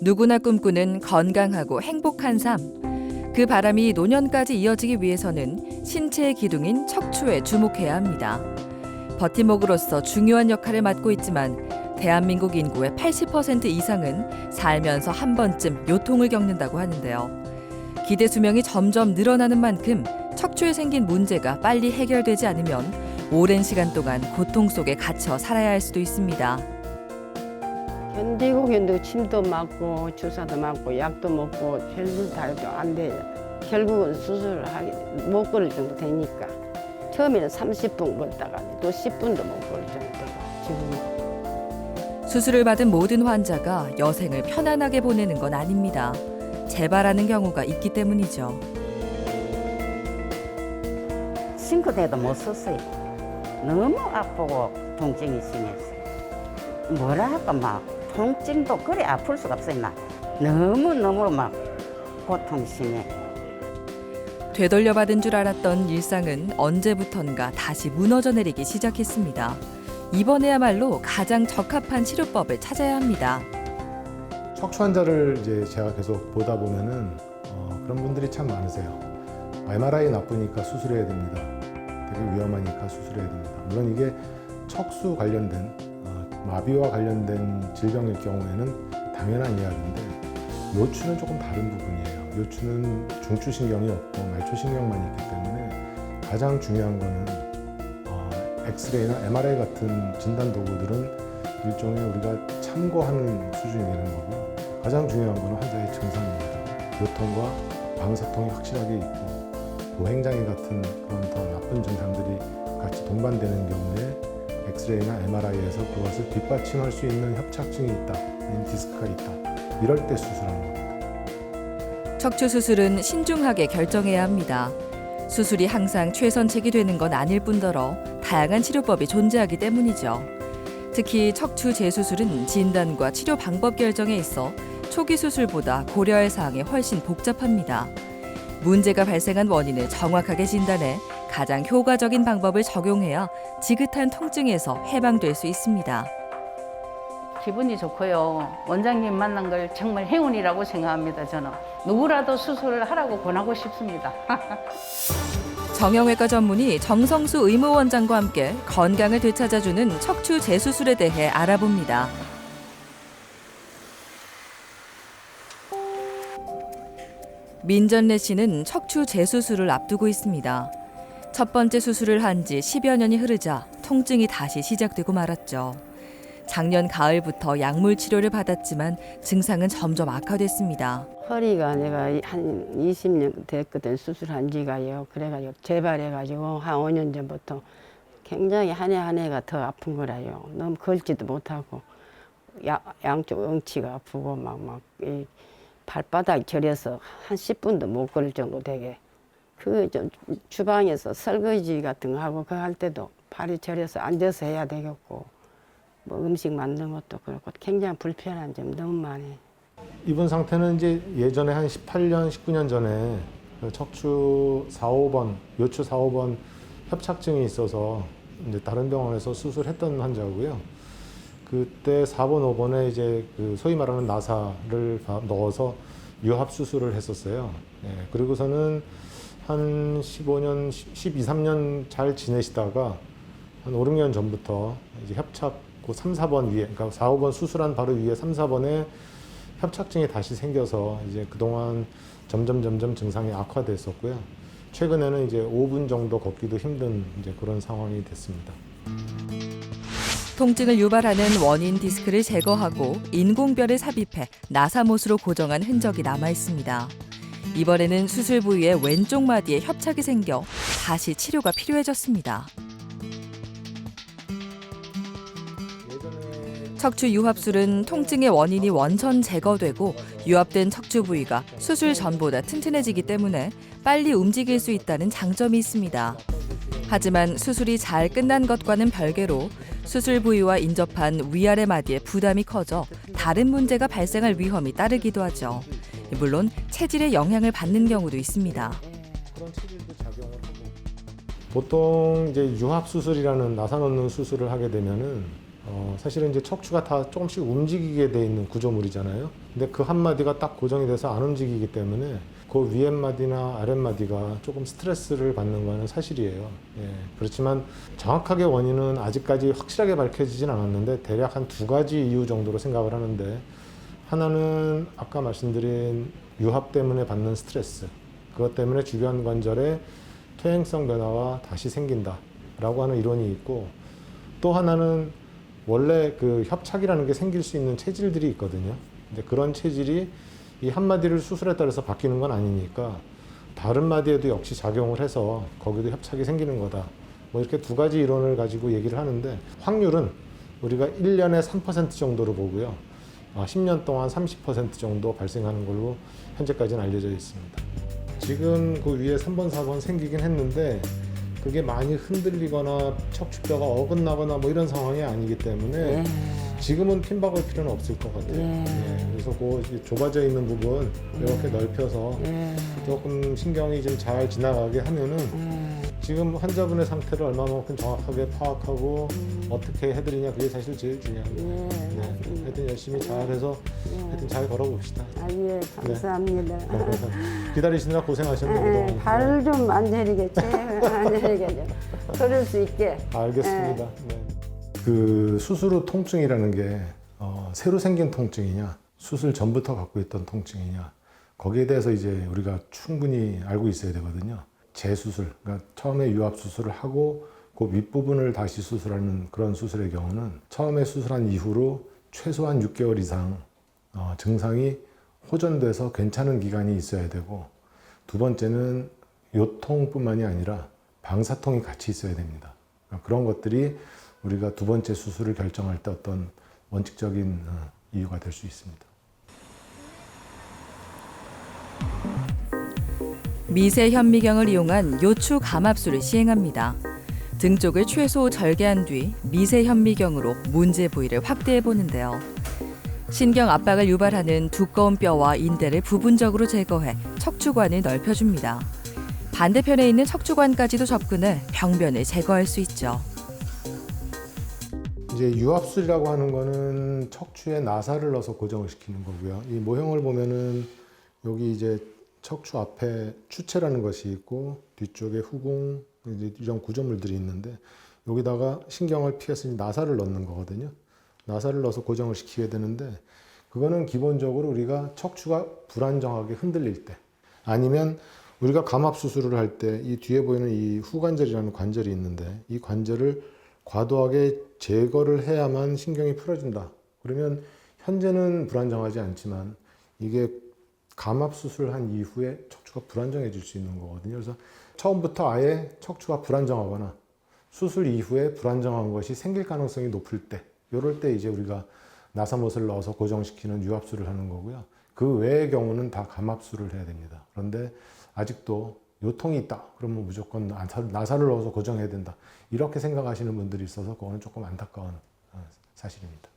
누구나 꿈꾸는 건강하고 행복한 삶. 그 바람이 노년까지 이어지기 위해서는 신체의 기둥인 척추에 주목해야 합니다. 버팀목으로서 중요한 역할을 맡고 있지만 대한민국 인구의 80% 이상은 살면서 한 번쯤 요통을 겪는다고 하는데요. 기대 수명이 점점 늘어나는 만큼 척추에 생긴 문제가 빨리 해결되지 않으면 오랜 시간 동안 고통 속에 갇혀 살아야 할 수도 있습니다. 견디고 침도 맞고 주사도 맞고 약도 먹고 별짓 다 해도 안 돼요. 결국은 수술을 못 걸을 정도 되니까. 처음에는 30분 걷다가 또 10분도 못 걸을 정도고 지금. 수술을 받은 모든 환자가 여생을 편안하게 보내는 건 아닙니다. 재발하는 경우가 있기 때문이죠. 싱크대도 못 썼어요. 너무 아프고 통증이 심했어요. 뭐라 할까 막 통증도 그리 아플 수가 없어요. 막 너무 막 고통이 심해. 되돌려받은 줄 알았던 일상은 언제부턴가 다시 무너져 내리기 시작했습니다. 이번에야말로 가장 적합한 치료법을 찾아야 합니다. 척추 환자를 이제 제가 계속 보다 보면은 그런 분들이 참 많으세요. MRI 나쁘니까 수술해야 됩니다. 되게 위험하니까 수술해야 됩니다. 물론 이게 척수 관련된 마비와 관련된 질병일 경우에는 당연한 이야기인데 요추는 조금 다른 부분이에요. 요추는 중추신경이 없고 말초신경만 있기 때문에 가장 중요한 거는 엑스레이나 MRI 같은 진단 도구들은 일종의 우리가 참고하는 수준이 되는 거고요. 가장 중요한 거는 환자의 증상입니다. 요통과 방사통이 확실하게 있고 보행장애 같은 그런 더 나쁜 증상들이 같이 동반되는 경우에 엑스레이나 MRI에서 그것을 뒷받침할 수 있는 협착증이 있다, 아니면 디스크가 있다. 이럴 때 수술하는 겁니다. 척추 수술은 신중하게 결정해야 합니다. 수술이 항상 최선책이 되는 건 아닐 뿐더러 다양한 치료법이 존재하기 때문이죠. 특히 척추 재수술은 진단과 치료 방법 결정에 있어 초기 수술보다 고려할 사항이 훨씬 복잡합니다. 문제가 발생한 원인을 정확하게 진단해 가장 효과적인 방법을 적용해야 지긋한 통증에서 해방될 수 있습니다. 기분이 좋고요. 원장님 만난 걸 정말 행운이라고 생각합니다. 저는 누구라도 수술을 하라고 권하고 싶습니다. 정형외과 전문의 정성수 의무원장과 함께 건강을 되찾아주는 척추 재수술에 대해 알아봅니다. 민전래 씨는 척추 재수술을 앞두고 있습니다. 첫 번째 수술을 한 지 10여 년이 흐르자 통증이 다시 시작되고 말았죠. 작년 가을부터 약물 치료를 받았지만 증상은 점점 악화됐습니다. 허리가 내가 한 20년 됐거든 수술한 지가요. 그래가지고 재발해가지고 한 5년 전부터 굉장히 한 해 한 해가 더 아픈 거라요. 너무 걸지도 못하고 양쪽 엉치가 아프고 막 이 발바닥이 저려서 한 10분도 못 걸을 정도 되게. 주방에서 설거지 같은 거 하고 그거 할 때도 발이 저려서 앉아서 해야 되겠고 뭐 음식 만드는 것도 그렇고 굉장히 불편한 점 너무 많아요. 이분 상태는 이제 예전에 한 18년, 19년 전에 척추 4, 5번, 요추 4, 5번 협착증이 있어서 이제 다른 병원에서 수술했던 환자고요. 그때 4번, 5번에 이제 그 소위 말하는 나사를 넣어서 유합 수술을 했었어요. 예, 그리고서는 한 15년, 12, 13년 잘 지내시다가 한 5, 6년 전부터 이제 협착 그 3, 4번 위에, 그러니까 4, 5번 수술한 바로 위에 3, 4번에 협착증이 다시 생겨서 이제 그동안 점점 증상이 악화됐었고요. 최근에는 이제 5분 정도 걷기도 힘든 이제 그런 상황이 됐습니다. 통증을 유발하는 원인 디스크를 제거하고 인공뼈를 삽입해 나사못으로 고정한 흔적이 남아 있습니다. 이번에는 수술 부위의 왼쪽 마디에 협착이 생겨 다시 치료가 필요해졌습니다. 척추 유합술은 통증의 원인이 원천 제거되고 유합된 척추 부위가 수술 전보다 튼튼해지기 때문에 빨리 움직일 수 있다는 장점이 있습니다. 하지만 수술이 잘 끝난 것과는 별개로 수술 부위와 인접한 위아래 마디에 부담이 커져 다른 문제가 발생할 위험이 따르기도 하죠. 물론 체질에 영향을 받는 경우도 있습니다. 그런 체질도 작용을 하고 보통 이제 유합 수술이라는 나사 넣는 수술을 하게 되면은 사실은 이제 척추가 다 조금씩 움직이게 돼 있는 구조물이잖아요. 근데 그 한마디가 딱 고정이 돼서 안 움직이기 때문에 그 위에마디나 아랫마디가 조금 스트레스를 받는 거는 사실이에요. 예, 그렇지만 정확하게 원인은 아직까지 확실하게 밝혀지진 않았는데 대략 한 2가지 이유 정도로 생각을 하는데, 하나는 아까 말씀드린 유합 때문에 받는 스트레스, 그것 때문에 주변 관절에 퇴행성 변화가 다시 생긴다라고 하는 이론이 있고, 또 하나는 원래 그 협착이라는 게 생길 수 있는 체질들이 있거든요. 근데 그런 체질이 이 한 마디를 수술에 따라서 바뀌는 건 아니니까 다른 마디에도 역시 작용을 해서 거기도 협착이 생기는 거다. 뭐 이렇게 2가지 이론을 가지고 얘기를 하는데, 확률은 우리가 1년에 3% 정도로 보고요. 10년 동안 30% 정도 발생하는 걸로 현재까지는 알려져 있습니다. 지금 그 위에 3번, 4번 생기긴 했는데 그게 많이 흔들리거나 척추뼈가 어긋나거나 뭐 이런 상황이 아니기 때문에 지금은 핀 박을 필요는 없을 것 같아요. 예, 그래서 그 좁아져 있는 부분 이렇게 넓혀서 조금 신경이 좀 잘 지나가게 하면은 지금 환자분의 상태를 얼마만큼 정확하게 파악하고 어떻게 해드리냐, 그게 사실 제일 중요합니다. 하여튼 열심히 잘해서 하여튼 잘 걸어봅시다. 예, 감사합니다. 기다리시느라 고생하셨네요. 발 좀 안 저리겠지? 안 저리겠죠? 걸을 수 있게. 알겠습니다. 네. 그 수술 후 통증이라는 게 새로 생긴 통증이냐, 수술 전부터 갖고 있던 통증이냐, 거기에 대해서 이제 우리가 충분히 알고 있어야 되거든요. 재수술, 그러니까 처음에 유합 수술을 하고 그 윗부분을 다시 수술하는 그런 수술의 경우는 처음에 수술한 이후로 최소한 6개월 이상 증상이 호전돼서 괜찮은 기간이 있어야 되고, 2번째는 요통뿐만이 아니라 방사통이 같이 있어야 됩니다. 그러니까 그런 것들이 우리가 2번째 수술을 결정할 때 어떤 원칙적인 이유가 될 수 있습니다. 미세 현미경을 이용한 요추 감압술을 시행합니다. 등 쪽을 최소 절개한 뒤 미세 현미경으로 문제 부위를 확대해 보는데요. 신경 압박을 유발하는 두꺼운 뼈와 인대를 부분적으로 제거해 척추관을 넓혀줍니다. 반대편에 있는 척추관까지도 접근해 병변을 제거할 수 있죠. 이제 유합술이라고 하는 거는 척추에 나사를 넣어서 고정을 시키는 거고요. 이 모형을 보면은 여기 이제 척추 앞에 추체라는 것이 있고 뒤쪽에 후궁, 이런 구조물들이 있는데 여기다가 신경을 피해서 나사를 넣는 거거든요. 나사를 넣어서 고정을 시키게 되는데, 그거는 기본적으로 우리가 척추가 불안정하게 흔들릴 때, 아니면 우리가 감압 수술을 할 때 이 뒤에 보이는 이 후관절이라는 관절이 있는데 이 관절을 과도하게 제거를 해야만 신경이 풀어진다. 그러면 현재는 불안정하지 않지만 이게 감압 수술을 한 이후에 척추가 불안정해질 수 있는 거거든요. 그래서 처음부터 아예 척추가 불안정하거나 수술 이후에 불안정한 것이 생길 가능성이 높을 때, 이럴 때 이제 우리가 나사못을 넣어서 고정시키는 유합술을 하는 거고요. 그 외의 경우는 다 감압술을 해야 됩니다. 그런데 아직도 요통이 있다 그러면 무조건 나사를 넣어서 고정해야 된다, 이렇게 생각하시는 분들이 있어서 그거는 조금 안타까운 사실입니다.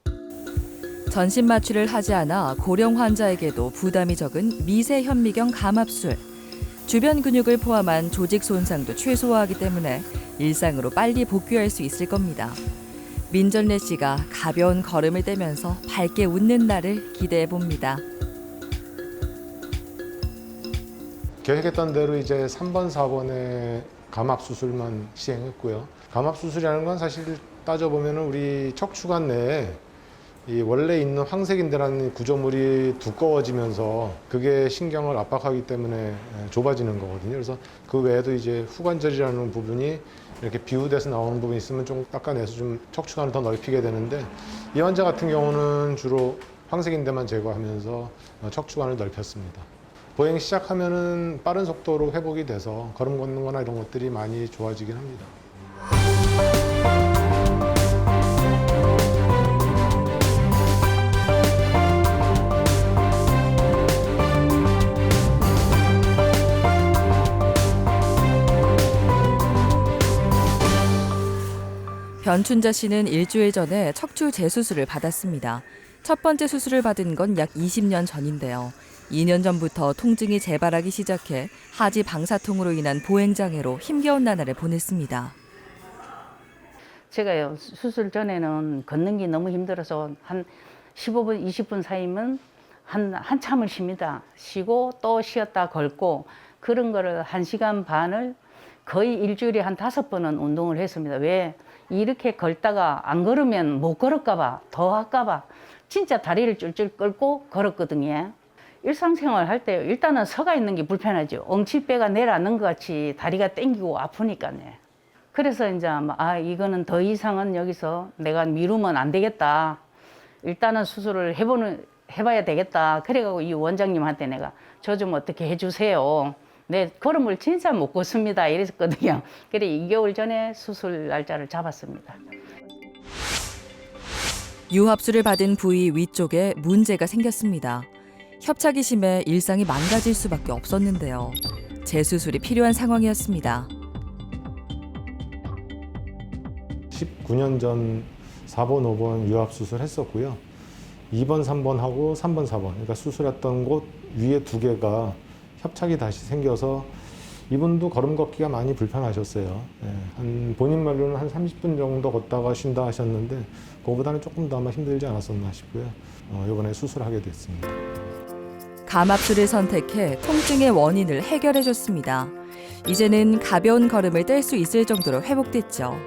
전신 마취를 하지 않아 고령 환자에게도 부담이 적은 미세 현미경 감압술. 주변 근육을 포함한 조직 손상도 최소화하기 때문에 일상으로 빨리 복귀할 수 있을 겁니다. 민전래 씨가 가벼운 걸음을 떼면서 밝게 웃는 날을 기대해 봅니다. 계획했던 대로 이제 3번, 4번의 감압 수술만 시행했고요. 감압 수술이라는 건 사실 따져보면 우리 척추관 내에 이 원래 있는 황색인대라는 구조물이 두꺼워지면서 그게 신경을 압박하기 때문에 좁아지는 거거든요. 그래서 그 외에도 이제 후관절이라는 부분이 이렇게 비우돼서 나오는 부분이 있으면 좀 깎아내서 좀 척추관을 더 넓히게 되는데, 이 환자 같은 경우는 주로 황색인대만 제거하면서 척추관을 넓혔습니다. 보행 시작하면은 빠른 속도로 회복이 돼서 걸음 걷는 거나 이런 것들이 많이 좋아지긴 합니다. 변춘자 씨는 일주일 전에 척추 재수술을 받았습니다. 첫 번째 수술을 받은 건 약 20년 전인데요. 2년 전부터 통증이 재발하기 시작해 하지 방사통으로 인한 보행장애로 힘겨운 나날을 보냈습니다. 제가요, 수술 전에는 걷는 게 너무 힘들어서 한 15분, 20분 사이면 한참을 쉽니다. 쉬고 또 쉬었다 걷고 그런 거를 1시간 반을 거의 일주일에 한 5번은 운동을 했습니다. 왜? 이렇게 걷다가 안 걸으면 못 걸을까봐, 더 할까봐 진짜 다리를 쫄쫄 끌고 걸었거든요. 일상생활 할 때 일단은 서가 있는 게 불편하죠. 엉치뼈가 내려앉는 것 같이 다리가 땡기고 아프니까요. 그래서 이제 이거는 더 이상은 여기서 내가 미루면 안 되겠다. 일단은 수술을 해봐야 되겠다. 그래가지고 이 원장님한테 내가 저 좀 어떻게 해주세요. 내 걸음을 진짜 못 걷습니다. 이랬거든요. 그래 2개월 전에 수술 날짜를 잡았습니다. 유합수를 받은 부위 위쪽에 문제가 생겼습니다. 협착이 심해 일상이 망가질 수밖에 없었는데요. 재수술이 필요한 상황이었습니다. 19년 전 4번, 5번 유합 수술 했었고요. 2번, 3번 하고 3번, 4번. 그러니까 수술했던 곳 위에 2개가 협착이 다시 생겨서 이분도 걸음 걷기가 많이 불편하셨어요. 한 본인 말로는 한 30분 정도 걷다가 쉰다 하셨는데 그거보다는 조금 더 아마 힘들지 않았었나 싶고요. 이번에 수술하게 됐습니다. 감압술을 선택해 통증의 원인을 해결해 줬습니다. 이제는 가벼운 걸음을 뗄 수 있을 정도로 회복됐죠.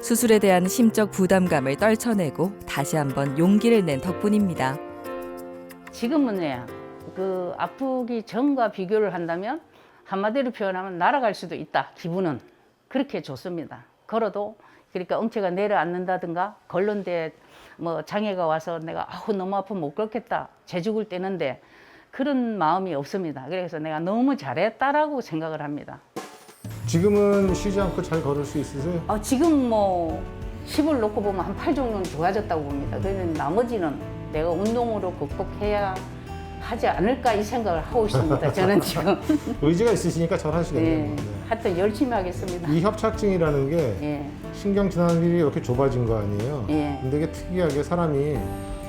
수술에 대한 심적 부담감을 떨쳐내고 다시 한번 용기를 낸 덕분입니다. 지금은요, 그 아프기 전과 비교를 한다면 한마디로 표현하면 날아갈 수도 있다. 기분은 그렇게 좋습니다. 걸어도 그러니까 엉치가 내려앉는다든가 걸는데 뭐 장애가 와서 내가 너무 아프면 못 걷겠다. 재죽을 떼는데 그런 마음이 없습니다. 그래서 내가 너무 잘했다라고 생각을 합니다. 지금은 쉬지 않고 잘 걸을 수 있으세요? 지금 뭐 10을 놓고 보면 한 8 정도는 좋아졌다고 봅니다. 그런데 나머지는 내가 운동으로 극복해야 하지 않을까 이 생각을 하고 있습니다. 저는 지금. 의지가 있으시니까 잘 하시겠네요. 네. 하여튼 열심히 하겠습니다. 이 협착증이라는 게 예. 신경 진환율이 이렇게 좁아진 거 아니에요? 예. 근데 이게 특이하게 사람이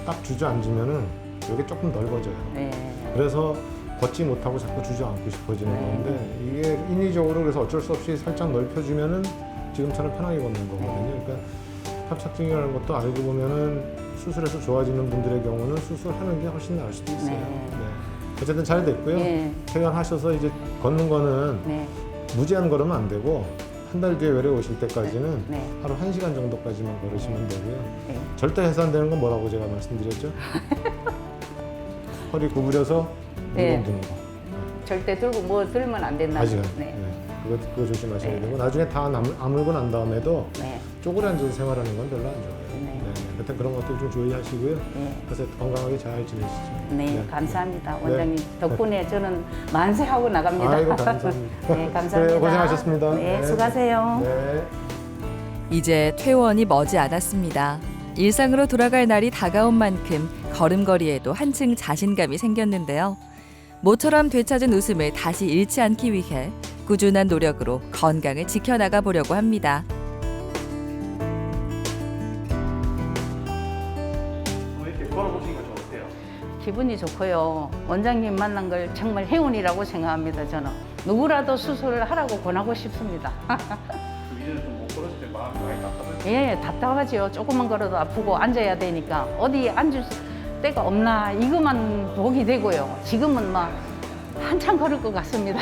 딱 주저앉으면은 이게 조금 넓어져요. 네. 그래서 걷지 못하고 자꾸 주저앉고 싶어지는 네. 건데 이게 인위적으로 그래서 어쩔 수 없이 살짝 넓혀주면은 지금처럼 편하게 걷는 거거든요. 그러니까 협착증이라는 것도 알고 보면은 수술해서 좋아지는 분들의 경우는 수술하는 게 훨씬 나을 수도 있어요. 네. 네. 어쨌든 잘 됐고요. 예. 퇴원하셔서 이제 걷는 거는 네. 무제한 걸으면 안 되고 한 달 뒤에 외래 오실 때까지는 네. 하루 1시간 정도까지만 걸으시면 되고요. 네. 절대 해산되는 건 뭐라고 제가 말씀드렸죠? 허리 구부려서 네. 무거운 드는 거. 절대 들고 뭐 들면 안 된다. 아직은. 네. 네. 그거 조심하셔야 네. 되고 나중에 다 아물고 난 다음에도 네. 쪼그려 앉아서 생활하는 건 별로 안 좋아요. 네. 하여튼 그런 것들 좀 주의하시고요. 네. 그래서 건강하게 잘 지내시죠. 네, 감사합니다. 네. 원장님 덕분에 저는 만세하고 나갑니다. 아이고, 감사합니다. 네, 감사합니다. 그래요, 고생하셨습니다. 네, 수고하세요. 네. 이제 퇴원이 머지 않았습니다. 일상으로 돌아갈 날이 다가온 만큼 걸음걸이에도 한층 자신감이 생겼는데요. 모처럼 되찾은 웃음을 다시 잃지 않기 위해 꾸준한 노력으로 건강을 지켜나가 보려고 합니다. 이렇게 걸어보시니까 좀 어때요? 기분이 좋고요. 원장님 만난 걸 정말 행운이라고 생각합니다. 저는 누구라도 수술을 하라고 권하고 싶습니다. 그 이전에 좀 못 걸었을 때 마음이 많이 답답했어요. 예, 답답하지요. 조금만 걸어도 아프고 앉아야 되니까 어디 앉을 데가 없나 이것만 보게 되고요. 지금은 막 한참 걸을 것 같습니다.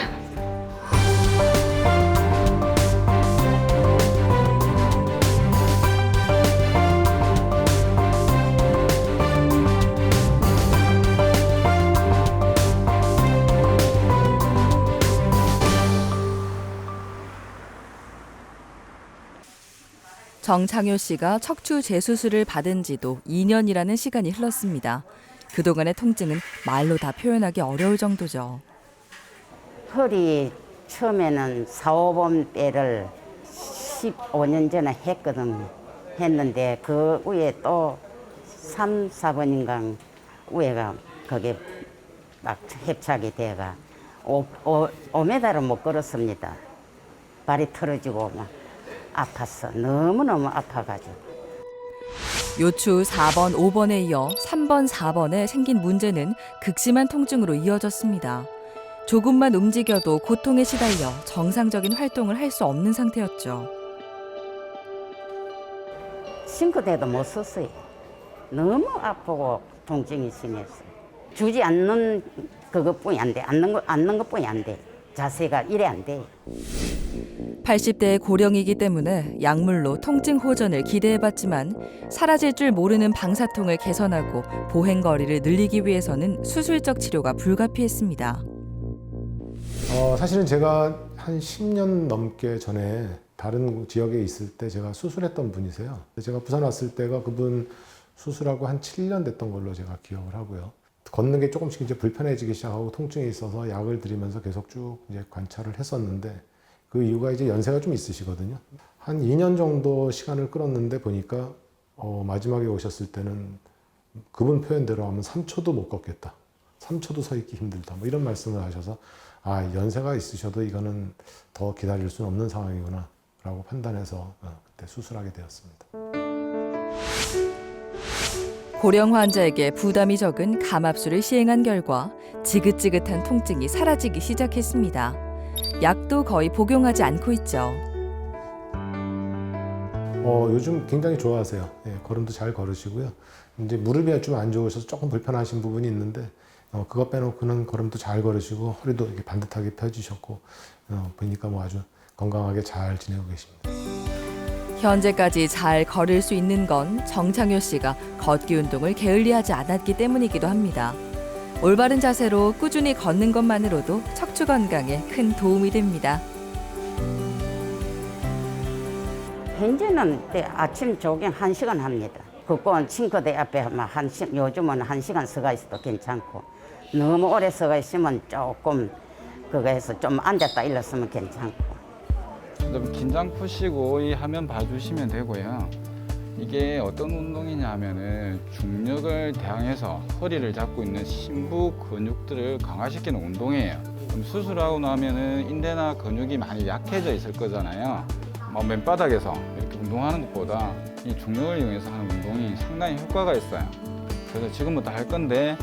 정창효 씨가 척추 재수술을 받은 지도 2년이라는 시간이 흘렀습니다. 그동안의 통증은 말로 다 표현하기 어려울 정도죠. 허리 처음에는 4, 5번 빼를 15년 전에 했는데 그 위에 또 3, 4번인가 위에가 그게 막 협착이 돼가 5m를 못 걸었습니다. 발이 틀어지고 막 아팠어. 너무너무 아파가지고. 요추 4번, 5번에 이어 3번, 4번에 생긴 문제는 극심한 통증으로 이어졌습니다. 조금만 움직여도 고통에 시달려 정상적인 활동을 할 수 없는 상태였죠. 싱크대도 못 썼어요. 너무 아프고 통증이 심했어요. 주지 않는 그것뿐이 안 돼. 앉는 것뿐이 안 돼. 자세가 이래 안 돼. 80대의 고령이기 때문에 약물로 통증 호전을 기대해봤지만 사라질 줄 모르는 방사통을 개선하고 보행거리를 늘리기 위해서는 수술적 치료가 불가피했습니다. 사실은 제가 한 10년 넘게 전에 다른 지역에 있을 때 제가 수술했던 분이세요. 제가 부산 왔을 때가 그분 수술하고 한 7년 됐던 걸로 제가 기억을 하고요. 걷는 게 조금씩 이제 불편해지기 시작하고 통증이 있어서 약을 드리면서 계속 쭉 이제 관찰을 했었는데 그 이유가 이제 연세가 좀 있으시거든요. 한 2년 정도 시간을 끌었는데 보니까 마지막에 오셨을 때는 그분 표현대로 하면 3초도 못 걷겠다. 3초도 서 있기 힘들다. 뭐 이런 말씀을 하셔서 아, 연세가 있으셔도 이거는 더 기다릴 수는 없는 상황이구나 라고 판단해서 그때 수술하게 되었습니다. 고령 환자에게 부담이 적은 감압술을 시행한 결과 지긋지긋한 통증이 사라지기 시작했습니다. 약도 거의 복용하지 않고 있죠. 요즘 굉장히 좋아하세요. 예, 걸음도 잘 걸으시고요. 이제 무릎이 좀 안 좋으셔서 조금 불편하신 부분이 있는데 그거 빼놓고는 걸음도 잘 걸으시고 허리도 이렇게 반듯하게 펴지셨고 보니까 뭐 아주 건강하게 잘 지내고 계십니다. 현재까지 잘 걸을 수 있는 건 정창효 씨가 걷기 운동을 게을리하지 않았기 때문이기도 합니다. 올바른 자세로 꾸준히 걷는 것만으로도 척추 건강에 큰 도움이 됩니다. 현재는 아침 조깅 1시간 합니다. 그건 싱크대 앞에 요즘은 1시간 서가 있어도 괜찮고 너무 오래 서가 있으면 조금 그거 해서 좀 앉았다 일어서면 괜찮고. 좀 긴장 푸시고 이 화면 봐주시면 되고요. 이게 어떤 운동이냐 하면은 중력을 대항해서 허리를 잡고 있는 심부 근육들을 강화시키는 운동이에요. 그럼 수술하고 나면은 인대나 근육이 많이 약해져 있을 거잖아요. 맨바닥에서 이렇게 운동하는 것보다 이 중력을 이용해서 하는 운동이 상당히 효과가 있어요. 그래서 지금부터 할 건데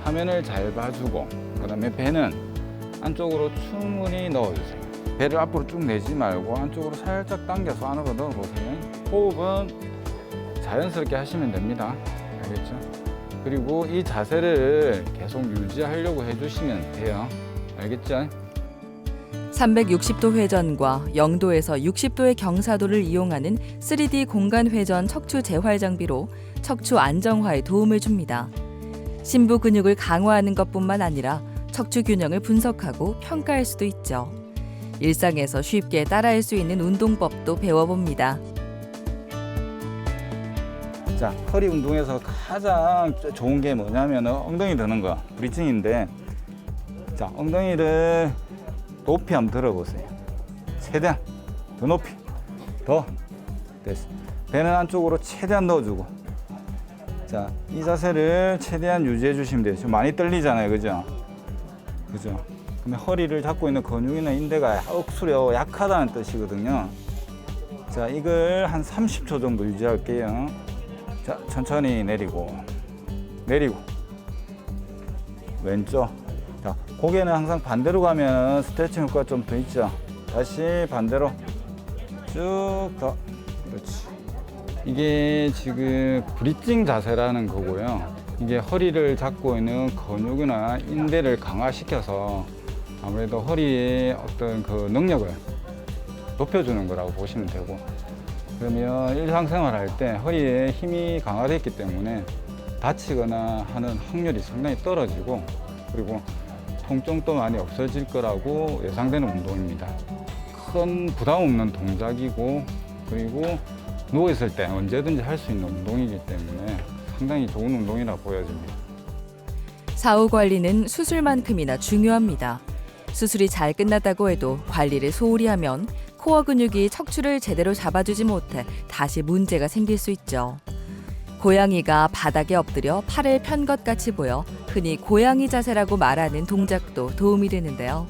화면을 잘 봐주고 그다음에 배는 안쪽으로 충분히 넣어주세요. 배를 앞으로 쭉 내지 말고 안쪽으로 살짝 당겨서 안으로 넣어보세요. 호흡은 자연스럽게 하시면 됩니다. 알겠죠? 그리고 이 자세를 계속 유지하려고 해주시면 돼요. 알겠죠? 360도 회전과 0도에서 60도의 경사도를 이용하는 3D 공간 회전 척추 재활 장비로 척추 안정화에 도움을 줍니다. 심부 근육을 강화하는 것뿐만 아니라 척추 균형을 분석하고 평가할 수도 있죠. 일상에서 쉽게 따라할 수 있는 운동법도 배워봅니다. 자, 허리 운동에서 가장 좋은 게 뭐냐면 엉덩이 드는 거, 브리징인데 자, 엉덩이를 높이 한번 들어보세요. 최대한 더 높이, 더 됐어. 배는 안쪽으로 최대한 넣어주고 자, 이 자세를 최대한 유지해 주시면 돼요. 지금 많이 떨리잖아요, 그죠? 그죠? 그러면 허리를 잡고 있는 근육이나 인대가 억수려 약하다는 뜻이거든요. 자, 이걸 한 30초 정도 유지할게요. 자, 천천히 내리고 왼쪽. 자, 고개는 항상 반대로 가면 스트레칭 효과가 좀 더 있죠. 다시 반대로 쭉 더. 그렇지. 이게 지금 브리징 자세라는 거고요. 이게 허리를 잡고 있는 근육이나 인대를 강화시켜서 아무래도 허리의 어떤 그 능력을 높여주는 거라고 보시면 되고, 그러면 일상생활 할 때 허리에 힘이 강화되어 있기 때문에 다치거나 하는 확률이 상당히 떨어지고, 그리고 통증도 많이 없어질 거라고 예상되는 운동입니다. 큰 부담 없는 동작이고, 그리고 누워있을 때 언제든지 할 수 있는 운동이기 때문에 상당히 좋은 운동이라고 보여집니다. 사후 관리는 수술만큼이나 중요합니다. 수술이 잘 끝났다고 해도 관리를 소홀히 하면 코어 근육이 척추를 제대로 잡아주지 못해 다시 문제가 생길 수 있죠. 고양이가 바닥에 엎드려 팔을 편 것 같이 보여 흔히 고양이 자세라고 말하는 동작도 도움이 되는데요.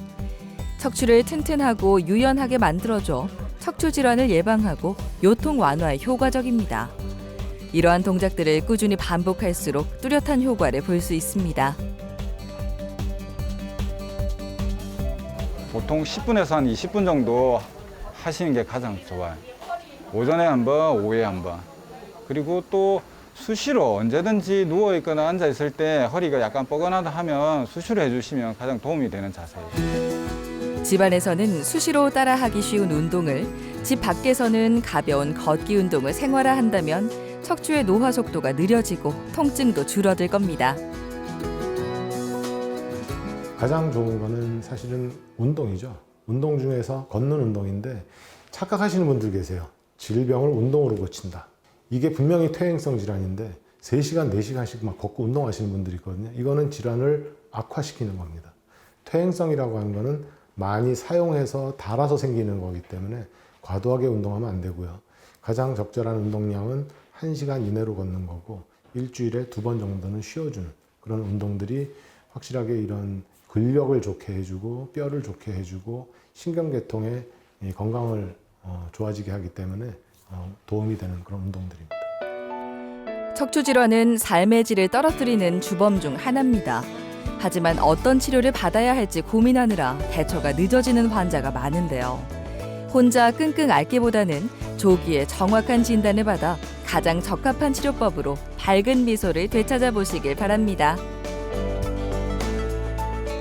척추를 튼튼하고 유연하게 만들어줘 척추 질환을 예방하고 요통 완화에 효과적입니다. 이러한 동작들을 꾸준히 반복할수록 뚜렷한 효과를 볼 수 있습니다. 보통 10분에서 한 20분 정도 하시는 게 가장 좋아요. 오전에 한 번, 오후에 한 번. 그리고 또 수시로 언제든지 누워 있거나 앉아 있을 때 허리가 약간 뻐근하다 하면 수시로 해주시면 가장 도움이 되는 자세예요. 집안에서는 수시로 따라하기 쉬운 운동을, 집 밖에서는 가벼운 걷기 운동을 생활화한다면 척추의 노화 속도가 느려지고 통증도 줄어들 겁니다. 가장 좋은 거는 사실은 운동이죠. 운동 중에서 걷는 운동인데 착각하시는 분들 계세요. 질병을 운동으로 고친다. 이게 분명히 퇴행성 질환인데 3시간, 4시간씩 막 걷고 운동하시는 분들이 있거든요. 이거는 질환을 악화시키는 겁니다. 퇴행성이라고 하는 거는 많이 사용해서 달아서 생기는 거기 때문에 과도하게 운동하면 안 되고요. 가장 적절한 운동량은 1시간 이내로 걷는 거고 일주일에 2번 정도는 쉬어주는 그런 운동들이 확실하게 이런 근력을 좋게 해주고 뼈를 좋게 해주고 신경계통의 건강을 좋아지게 하기 때문에 도움이 되는 그런 운동들입니다. 척추 질환은 삶의 질을 떨어뜨리는 주범 중 하나입니다. 하지만 어떤 치료를 받아야 할지 고민하느라 대처가 늦어지는 환자가 많은데요. 혼자 끙끙 앓기보다는 조기에 정확한 진단을 받아 가장 적합한 치료법으로 밝은 미소를 되찾아 보시길 바랍니다.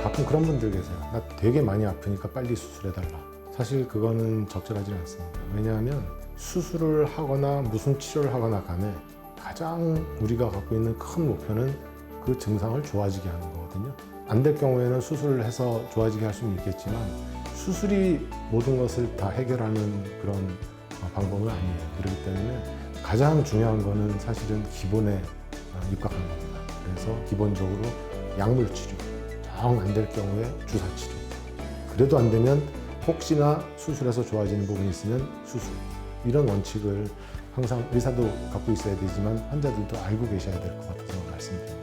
가끔 그런 분들 계세요. 나 되게 많이 아프니까 빨리 수술해달라. 사실 그거는 적절하지 않습니다. 왜냐하면 수술을 하거나 무슨 치료를 하거나 간에 가장 우리가 갖고 있는 큰 목표는 그 증상을 좋아지게 하는 거거든요. 안 될 경우에는 수술을 해서 좋아지게 할 수는 있겠지만 수술이 모든 것을 다 해결하는 그런 방법은 아니에요. 그렇기 때문에 가장 중요한 거는 사실은 기본에 입각한 겁니다. 그래서 기본적으로 약물 치료, 정 안 될 경우에 주사 치료. 그래도 안 되면 혹시나 수술해서 좋아지는 부분이 있으면 수술. 이런 원칙을 항상 의사도 갖고 있어야 되지만 환자들도 알고 계셔야 될 것 같아서 말씀드립니다.